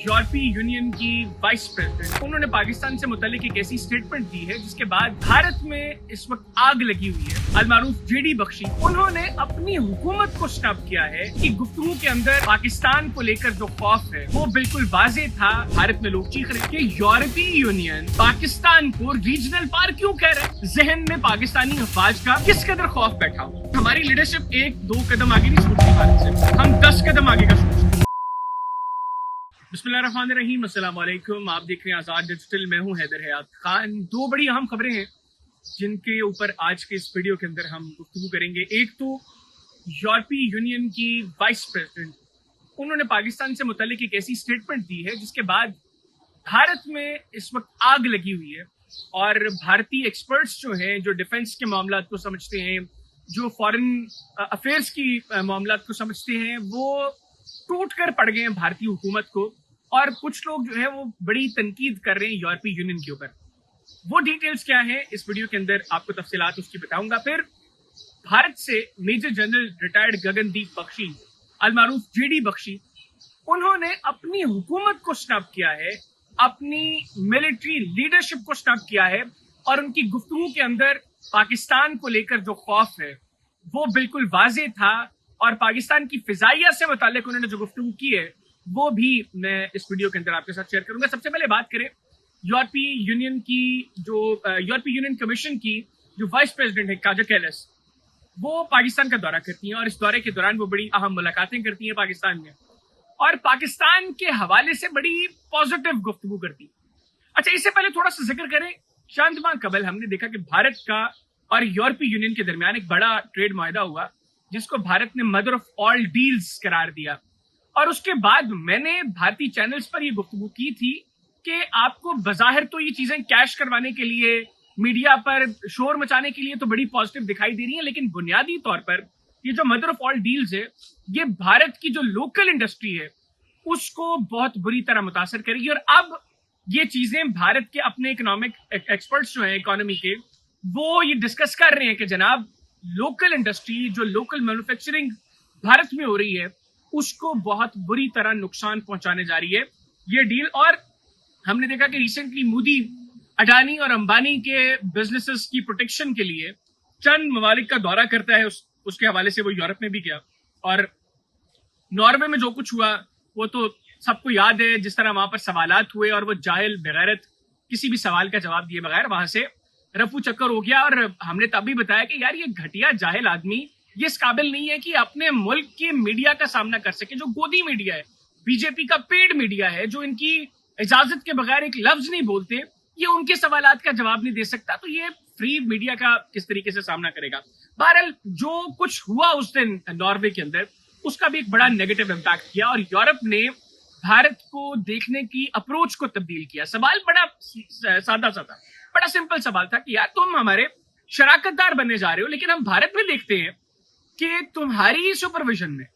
यूरोपीय यूनियन की vice president, उन्होंने पाकिस्तान से मुतालिक एक ऐसी स्टेटमेंट दी है जिसके बाद भारत में इस वक्त आग लगी हुई है। अलमारूफ जेडी बख्शी, उन्होंने अपनी हुकूमत को स्टॉप किया है कि गुफ्तगू के अंदर पाकिस्तान को लेकर जो खौफ है वो बिल्कुल वाज़ेह था। भारत में लोग चीख रहे कि यूरोपीय यूनियन पाकिस्तान को रीजनल पार क्यों कह रहे हैं। जहन में पाकिस्तानी अफवाज का किस कदर खौफ बैठा हो। हमारी लीडरशिप 1-2 कदम आगे नहीं सोचती भारत से, हम 10 कदम आगे का सोचते हैं। बिस्मिल्लाहिर्रहमानिर्रहीम, अस्सलाम वालेकुम। आप देख रहे हैं आजाद डिजिटल, मैं हूं हैदर हयात खान। 2 बड़ी अहम खबरें हैं जिनके ऊपर आज के इस वीडियो के अंदर हम गुफ्तगू करेंगे। एक तो यूरोपीय यूनियन की वाइस प्रेसिडेंट, उन्होंने पाकिस्तान से मुतालिक एक ऐसी स्टेटमेंट दी है जिसके बाद भारत में इस वक्त आग लगी हुई है और भारतीय एक्सपर्ट्स जो हैं, जो डिफेंस के मामला को समझते हैं, जो फॉरेन अफेयर्स की मामला को समझते हैं, वो टूट कर पड़ गए हैं भारतीय हुकूमत को। और कुछ लोग जो है वो बड़ी तनकीद कर रहे हैं यूरोपीय यूनियन के ऊपर। वो डिटेल्स क्या है इस वीडियो के अंदर आपको तफसीलात उसकी बताऊंगा। फिर भारत से major general retired Gagandeep Bakshi, अलमारूफ जेडी बख्शी, उन्होंने अपनी हुकूमत को स्टॉप किया है, अपनी मिलिट्री लीडरशिप को स्टॉप किया है और उनकी गुफ्तगू के अंदर पाकिस्तान को लेकर जो खौफ है वो बिल्कुल वाज़ेह था। और पाकिस्तान की फिजाइया से मुतालिक उन्होंने जो गुफ्तगू की है वो भी मैं इस वीडियो के अंदर आपके साथ शेयर करूंगा। सबसे पहले बात करें यूरोपीय यूनियन की, जो यूरोपीय यूनियन कमीशन की जो वाइस प्रेसिडेंट है काजा कैलिस, वो पाकिस्तान का दौरा करती हैं और इस दौरे के दौरान वो बड़ी अहम मुलाकातें करती हैं पाकिस्तान में और पाकिस्तान के हवाले से बड़ी पॉजिटिव गुफ्तगू करती हैं। अच्छा, इससे पहले थोड़ा सा जिक्र करें, चंद माह कबल हमने देखा कि भारत का और यूरोपीय यूनियन के दरमियान एक बड़ा ट्रेड मुआहदा हुआ जिसको भारत ने मदर ऑफ ऑल डील्स करार दिया। और उसके बाद मैंने भारतीय चैनल्स पर ये गुफ्तगू की थी कि आपको बज़ाहिर तो ये चीजें कैश करवाने के लिए, मीडिया पर शोर मचाने के लिए तो बड़ी पॉजिटिव दिखाई दे रही है, लेकिन बुनियादी तौर पर ये जो मदर ऑफ ऑल डील्स है ये भारत की जो लोकल इंडस्ट्री है उसको बहुत बुरी तरह मुतासर करेगी। और अब ये चीजें भारत के अपने इकोनॉमिक एक्सपर्ट्स जो हैं इकोनॉमी के, वो ये डिस्कस कर रहे हैं कि जनाब लोकल इंडस्ट्री, जो लोकल मैन्युफैक्चरिंग भारत में हो रही है, उसको बहुत बुरी तरह नुकसान पहुंचाने जा रही है ये डील। और हमने देखा कि रिसेंटली मोदी अडानी और अंबानी के बिजनेसेस की प्रोटेक्शन के लिए चंद ममालिक का दौरा करता है। उसके हवाले से वो यूरोप में भी गया और नॉर्वे में जो कुछ हुआ वो तो सबको याद है, जिस तरह वहां पर सवालात हुए और वो जाहिल बेगैरत किसी भी सवाल का जवाब दिए बगैर वहां से रफू चक्कर हो गया। और हमने तभी बताया कि यार ये घटिया जाहिल आदमी ये इस काबिल नहीं है कि अपने मुल्क के मीडिया का सामना कर सके, जो गोदी मीडिया है, बीजेपी का पेड मीडिया है, जो इनकी इजाजत के बगैर एक लफ्ज नहीं बोलते, ये उनके सवालात का जवाब नहीं दे सकता। तो ये फ्री मीडिया का किस तरीके से सामना करेगा। बहरहाल जो कुछ हुआ उस दिन नॉर्वे के अंदर, उसका भी एक बड़ा नेगेटिव इम्पैक्ट किया और यूरोप ने भारत को देखने की अप्रोच को तब्दील किया। सवाल बड़ा सादा सादा, बड़ा सिंपल सवाल था कि यार तुम हमारे शराकतदार बनने जा रहे हो, लेकिन हम भारत में देखते हैं कि तुम्हारी सुपरविजन में,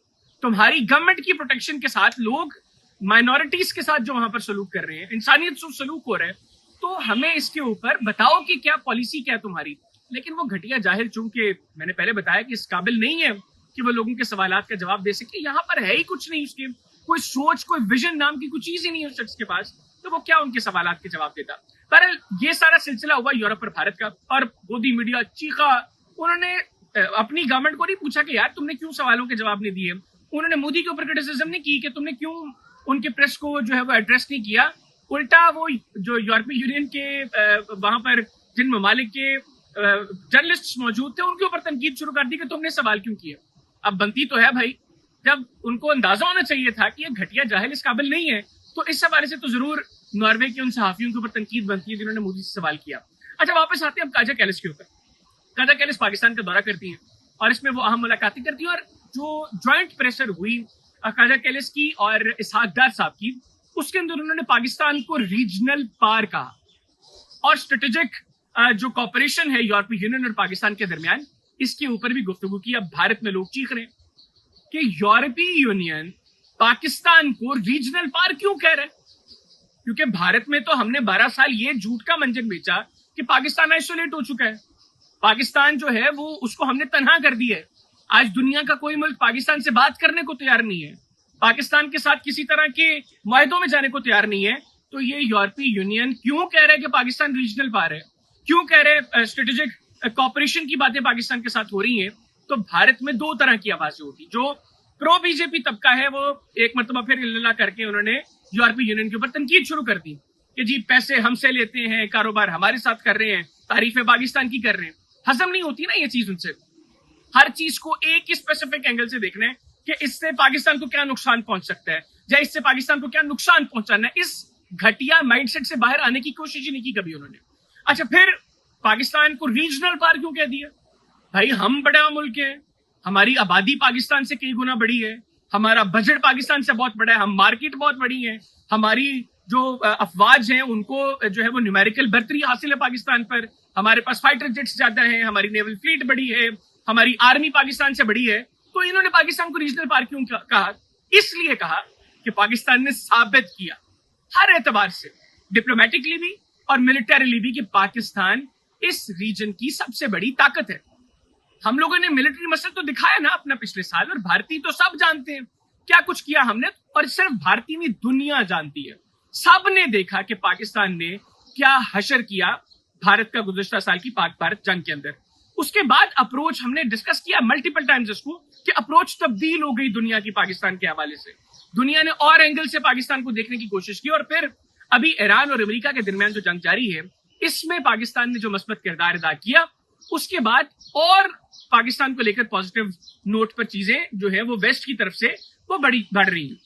तुम्हारी गवर्नमेंट की प्रोटेक्शन के साथ लोग माइनॉरिटीज के साथ जो वहां पर सलूक कर रहे हैं, इंसानियत से सलूक हो रहे हैं, तो हमें इसके ऊपर बताओ कि क्या पॉलिसी क्या तुम्हारी। लेकिन वो घटिया जाहिल, चूंकि मैंने पहले बताया कि इस काबिल नहीं है कि वो लोगों के सवालात का जवाब दे सके, यहाँ पर है ही कुछ नहीं, उसकी कोई सोच, कोई विजन नाम की कोई चीज ही नहीं है उस शख्स के पास, तो वो क्या उनके सवालात के जवाब देता। पर ये सारा सिलसिला हुआ यूरोप और भारत का और गोदी मीडिया चीखा। उन्होंने अपनी गवर्नमेंट को नहीं पूछा कि यार तुमने क्यों सवालों के जवाब नहीं दिए। उन्होंने मोदी के ऊपर क्रिटिसिज्म नहीं की कि तुमने क्यों उनके प्रेस को जो है वो एड्रेस नहीं किया। उल्टा वो जो यूरोपीय यूनियन के वहां पर जिन ममालिक के जर्नलिस्ट मौजूद थे उनके ऊपर तनकीद शुरू कर दी कि तुमने सवाल क्यों किए। अब बनती तो है भाई, जब उनको अंदाजा होना चाहिए था कि ये घटिया जाहिल इस काबिल नहीं है, तो इस हवाले से तो जरूर नॉर्वे के उन सहाफियों के ऊपर तनकीद बनती है जिन्होंने मोदी से सवाल किया। अच्छा, वापस आते हैं अब काजा कैलिस के ऊपर। काजा कैलिस पाकिस्तान का दौरा करती हैं और इसमें वो अहम मुलाकातें करती हैं और जो ज्वाइंट प्रेशर हुई काजा कैलिस की और इसहाक डार साहब की, उसके अंदर उन्होंने पाकिस्तान को रीजनल पार कहा और स्ट्रेटेजिक जो कॉपरेशन है यूरोपीय यूनियन और पाकिस्तान के दरमियान, इसके ऊपर भी गुफ्तगू की। अब भारत में लोग चीख रहे हैं कि यूरोपीय यूनियन पाकिस्तान को रीजनल पार क्यों कह रहे हैं, क्योंकि भारत में तो हमने 12 साल ये झूठ का मंजन बेचा कि पाकिस्तान आइसोलेट हो चुका है, पाकिस्तान जो है वो उसको हमने तन्हा कर दिया है। आज दुनिया का कोई मुल्क पाकिस्तान से बात करने को तैयार नहीं है। पाकिस्तान के साथ किसी तरह के मुआहदों में जाने को तैयार नहीं है, तो ये यूरोपीय यूनियन क्यों कह रहा है कि पाकिस्तान रीजनल पावर है, क्यों कह रहे हैं स्ट्रेटेजिक कॉपरेशन की बातें पाकिस्तान के साथ हो रही हैं? तो भारत में दो तरह की आवाजें होती, जो प्रो बीजेपी तबका है वो एक मरतबा फिर इल्ला करके उन्होंने यूरोपीय यूनियन के ऊपर तनकीद शुरू कर दी कि जी पैसे हमसे लेते हैं, कारोबार हमारे साथ कर रहे हैं, तारीफें पाकिस्तान की कर रहे हैं। हजम नहीं होती ना ये चीज उनसे। हर चीज को एक ही स्पेसिफिक एंगल से देखना है कि इससे पाकिस्तान को क्या नुकसान पहुंच सकता है या इससे पाकिस्तान को क्या नुकसान पहुंचाना है। इस घटिया माइंडसेट से बाहर आने की कोशिश ही नहीं की कभी उन्होंने। अच्छा, फिर पाकिस्तान को रीजनल पावर क्यों कह दिया? भाई हम बड़ा मुल्क है, हमारी आबादी पाकिस्तान से कई गुना बड़ी है, हमारा बजट पाकिस्तान से बहुत बड़ा है, हम मार्केट बहुत बड़ी है, हमारी जो अफवाज हैं उनको जो है वो न्यूमेरिकल बर्तरी हासिल है पाकिस्तान पर, हमारे पास फाइटर जेट्स ज्यादा है, हमारी नेवल फ्लीट बड़ी है, हमारी आर्मी पाकिस्तान से बड़ी है। तो इन्होंने पाकिस्तान को रीजनल पावर क्यों कहा? इसलिए कहा कि पाकिस्तान ने साबित किया हर एतबार से, डिप्लोमेटिकली भी और मिलिटरीली भी, कि पाकिस्तान इस रीजन की सबसे बड़ी ताकत है। हम लोगों ने मिलिट्री मसल तो दिखाया ना अपना पिछले साल, और भारतीय तो सब जानते हैं क्या कुछ किया हमने, और सिर्फ भारतीय नहीं दुनिया जानती है। सब ने देखा कि पाकिस्तान ने क्या हशर किया भारत का गुज़श्ता साल की पाक भारत जंग के अंदर। उसके बाद अप्रोच हमने डिस्कस किया मल्टीपल टाइम्स इसको, कि अप्रोच तब्दील हो गई दुनिया की पाकिस्तान के हवाले से। दुनिया ने और एंगल से पाकिस्तान को देखने की कोशिश की, और फिर अभी ईरान और अमेरिका के दरमियान जो जंग जारी है, इसमें पाकिस्तान ने जो मस्बत किरदार अदा किया, उसके बाद और पाकिस्तान को लेकर पॉजिटिव नोट पर चीजें जो है वो वेस्ट की तरफ से वो बढ़ रही है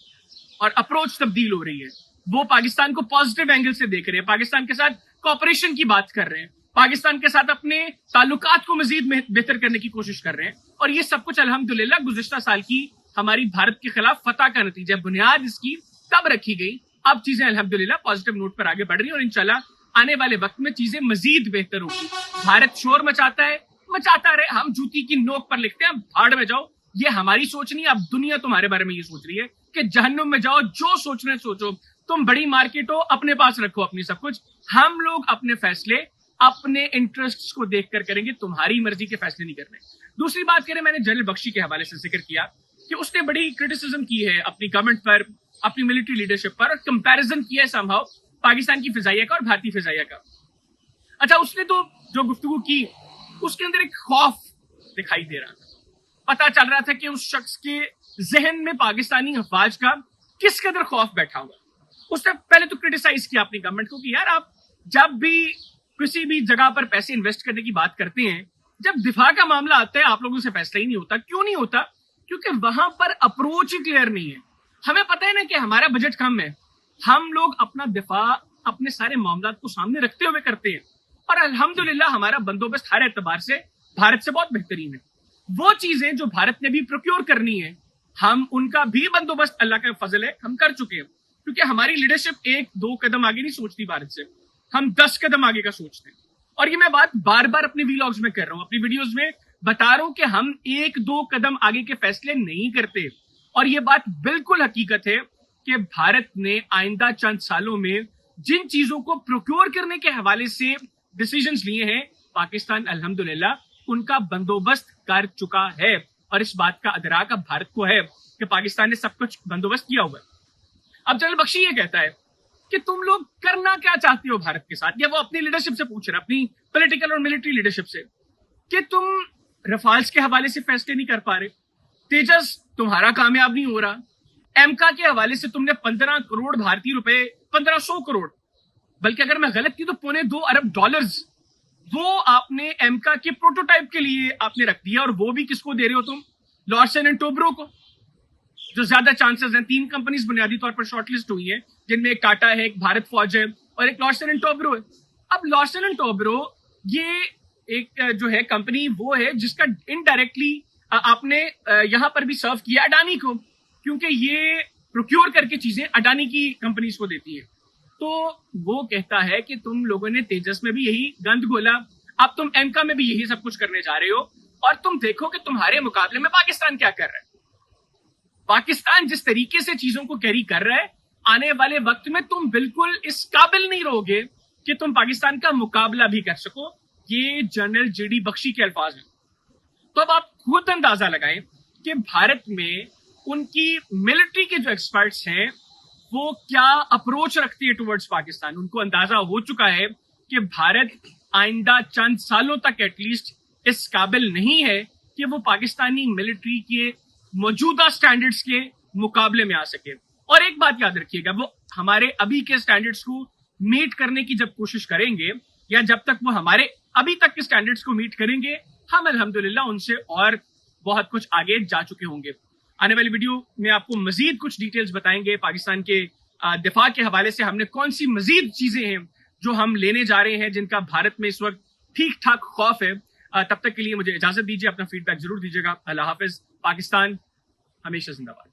और अप्रोच तब्दील हो रही है। वो पाकिस्तान को पॉजिटिव एंगल से देख रहे हैं, पाकिस्तान के साथ कॉपरेशन की बात कर रहे हैं, पाकिस्तान के साथ अपने ताल्लुकात को मजीद बेहतर करने की कोशिश कर रहे हैं। और ये सब कुछ अल्हम्दुलिल्लाह गुज़श्ता साल की हमारी भारत के खिलाफ फतह का नतीजा। बुनियाद इसकी तब रखी गई, अब चीजें अल्हम्दुलिल्लाह पॉजिटिव नोट पर आगे बढ़ रही है, और इंशाल्लाह आने वाले वक्त में चीजें मजीद बेहतर होगी। भारत शोर मचाता है, मचाता रहे, हम जूती की नोक पर लिखते हैं, भाड़ में जाओ। ये हमारी सोच नहीं है, अब दुनिया तुम्हारे बारे में ये सोच रही है कि जहन्नुम में जाओ, जो सोचना है सोचो, तुम बड़ी मार्केट हो, अपने पास रखो अपनी सब कुछ। हम लोग अपने फैसले अपने इंटरेस्ट्स को देखकर करेंगे, तुम्हारी मर्जी के फैसले नहीं करने। दूसरी बात करें, मैंने जनरल बख्शी के हवाले से जिक्र किया कि उसने बड़ी क्रिटिसिज्म की है अपनी गवर्नमेंट पर, अपनी मिलिट्री लीडरशिप पर, और कंपैरिजन किया है समहाउ पाकिस्तान की फिजाइया का और भारतीय फिजाइया का। अच्छा, उसने तो जो गुफ्तगू की उसके अंदर एक खौफ दिखाई दे रहा था, पता चल रहा था कि उस शख्स के जहन में पाकिस्तानी अफवाज का किस कदर खौफ बैठा हुआ। उसने पहले तो क्रिटिसाइज किया अपनी गवर्नमेंट को कि यार आप जब भी किसी भी जगह पर पैसे इन्वेस्ट करने की बात करते हैं, जब दिफा का मामला आता है आप लोगों से फैसला ही नहीं होता। क्यों नहीं होता? क्योंकि वहां पर अप्रोच ही क्लियर नहीं है। हमें पता है ना कि हमारा बजट कम है, हम लोग अपना दिफा अपने सारे मामला को सामने रखते हुए करते हैं, और अल्हम्दुलिल्लाह हमारा बंदोबस्त हर एतबार से भारत से बहुत बेहतरीन है। वो चीजें जो भारत ने भी प्रोक्योर करनी है, हम उनका भी बंदोबस्त अल्लाह का फजल है हम कर चुके हैं, क्योंकि हमारी लीडरशिप एक दो कदम आगे नहीं सोचती भारत से, हम 10 कदम आगे का सोचते हैं। और ये मैं बात बार बार अपने वीलॉग्स में कर रहा हूं, अपनी वीडियोस में बता रहा हूं कि हम एक दो कदम आगे के फैसले नहीं करते। और ये बात बिल्कुल हकीकत है कि भारत ने आइंदा चंद सालों में जिन चीजों को प्रोक्योर करने के हवाले से डिसीजंस लिए हैं, पाकिस्तान अल्हम्दुलिल्लाह उनका बंदोबस्त कर चुका है, और इस बात का अदराक अब भारत को है कि पाकिस्तान ने सब कुछ बंदोबस्त किया हुआ है। अब जनरल बख्शी ये कहता है कि तुम लोग करना क्या चाहते हो भारत के साथ, या वो अपनी लीडरशिप से पूछ रहे, अपनी पॉलिटिकल और मिलिट्री लीडरशिप से, कि तुम रफाल्स के हवाले से फैसले नहीं कर पा रहे, तेजस तुम्हारा कामयाब नहीं हो रहा, एमका के हवाले से तुमने 15 करोड़ भारतीय रुपए, 1500 करोड़, बल्कि अगर मैं गलत की तो $2.25 अरब, वो आपने एमका के प्रोटोटाइप के लिए आपने रख दिया, और वो भी किसको दे रहे हो तुम? लॉर्सन एंड टोब्रो को, जो ज्यादा चांसेस हैं। 3 कंपनीज बुनियादी तौर पर शॉर्टलिस्ट हुई हैं, जिनमें एक टाटा है, एक भारत फौज है, और एक लॉर्सन एंड टोब्रो है। अब लॉर्सन एंड टोब्रो ये एक जो है कंपनी वो है जिसका इनडायरेक्टली आपने यहां पर भी सर्व किया अडानी को, क्योंकि ये प्रोक्योर करके चीजें अडानी की कंपनीज को देती है। तो वो कहता है कि तुम लोगों ने तेजस में भी यही गंद घोला, अब तुम एमका में भी यही सब कुछ करने जा रहे हो, और तुम देखो कि तुम्हारे मुकाबले में पाकिस्तान क्या कर रहा है। पाकिस्तान जिस तरीके से चीजों को कैरी कर रहा है, आने वाले वक्त में तुम बिल्कुल इस काबिल नहीं रहोगे कि तुम पाकिस्तान का मुकाबला भी कर सको। ये जनरल जेडी बख्शी के अल्फाज हैं। तो अब आप खुद अंदाजा लगाएं कि भारत में उनकी मिलिट्री के जो एक्सपर्ट्स हैं वो क्या अप्रोच रखती है टुवर्ड्स पाकिस्तान। उनको अंदाजा हो चुका है कि भारत आइंदा चंद सालों तक एटलीस्ट इस काबिल नहीं है कि वो पाकिस्तानी मिलिट्री के मौजूदा स्टैंडर्ड्स के मुकाबले में आ सके। और एक बात याद रखिएगा, वो हमारे अभी के स्टैंडर्ड्स को मीट करने की जब कोशिश करेंगे या जब तक वो हमारे अभी तक के स्टैंडर्ड्स को मीट करेंगे, हम अल्हम्दुलिल्लाह उनसे और बहुत कुछ आगे जा चुके होंगे। आने वाली वीडियो में आपको मजीद कुछ डिटेल्स बताएंगे पाकिस्तान के दिफा के हवाले से हमने कौन सी मजीद चीजें हैं जो हम लेने जा रहे हैं जिनका भारत में इस वक्त ठीक ठाक खौफ है। तब तक के लिए मुझे इजाजत दीजिए, अपना फीडबैक जरूर दीजिएगा। अल्लाह हाफिज। पाकिस्तान हमेशा जिंदाबाद।